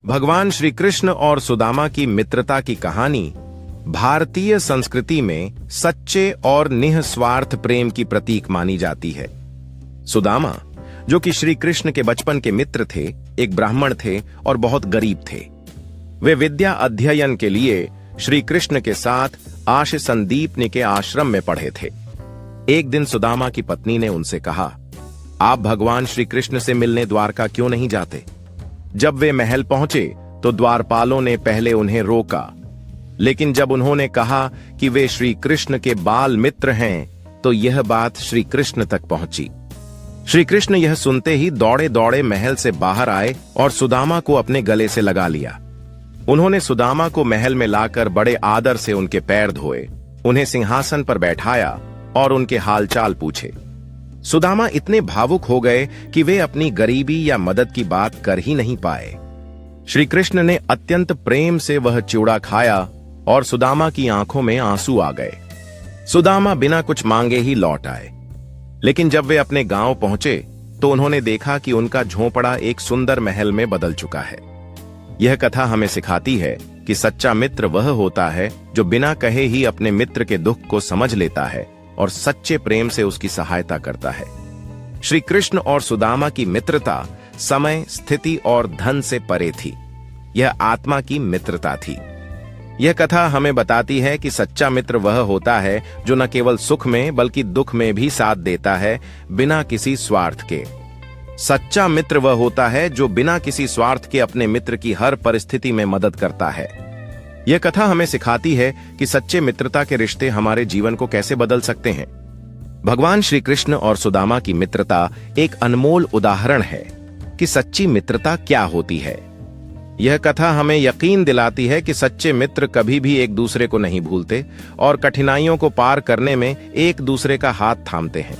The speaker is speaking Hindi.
भगवान श्री कृष्ण और सुदामा की मित्रता की कहानी भारतीय संस्कृति में सच्चे और निस्वार्थ प्रेम की प्रतीक मानी जाती है। सुदामा, जो कि श्री कृष्ण के बचपन के मित्र थे, एक ब्राह्मण थे और बहुत गरीब थे। वे विद्या अध्ययन के लिए श्री कृष्ण के साथ आश संदीपनी के आश्रम में पढ़े थे। एक दिन सुदामा की पत्नी ने उनसे कहा, आप भगवान श्री कृष्ण से मिलने द्वारका क्यों नहीं जाते? जब वे महल पहुंचे तो द्वारपालों ने पहले उन्हें रोका, लेकिन जब उन्होंने कहा कि वे श्री कृष्ण के बाल मित्र हैं, तो यह बात श्री कृष्ण तक पहुंची। श्री कृष्ण यह सुनते ही दौड़े दौड़े महल से बाहर आए और सुदामा को अपने गले से लगा लिया। उन्होंने सुदामा को महल में लाकर बड़े आदर से उनके पैर धोए, उन्हें सिंहासन पर बैठाया और उनके हालचाल पूछे। सुदामा इतने भावुक हो गए कि वे अपनी गरीबी या मदद की बात कर ही नहीं पाए। श्री कृष्ण ने अत्यंत प्रेम से वह चिवड़ा खाया और सुदामा की आंखों में आंसू आ गए। सुदामा बिना कुछ मांगे ही लौट आए, लेकिन जब वे अपने गांव पहुंचे तो उन्होंने देखा कि उनका झोंपड़ा एक सुंदर महल में बदल चुका है। यह कथा हमें सिखाती है कि सच्चा मित्र वह होता है जो बिना कहे ही अपने मित्र के दुख को समझ लेता है और सच्चे प्रेम से उसकी सहायता करता है। श्री कृष्ण और सुदामा की मित्रता समय, स्थिति और धन से परे थी। यह आत्मा की मित्रता थी। यह कथा हमें बताती है कि सच्चा मित्र वह होता है जो न केवल सुख में बल्कि दुख में भी साथ देता है, बिना किसी स्वार्थ के। सच्चा मित्र वह होता है जो बिना किसी स्वार्थ के अपने मित्र की हर परिस्थिति में मदद करता है। यह कथा हमें सिखाती है कि सच्चे मित्रता के रिश्ते हमारे जीवन को कैसे बदल सकते हैं। भगवान श्री कृष्ण और सुदामा की मित्रता एक अनमोल उदाहरण है कि सच्ची मित्रता क्या होती है। यह कथा हमें यकीन दिलाती है कि सच्चे मित्र कभी भी एक दूसरे को नहीं भूलते और कठिनाइयों को पार करने में एक दूसरे का हाथ थामते हैं।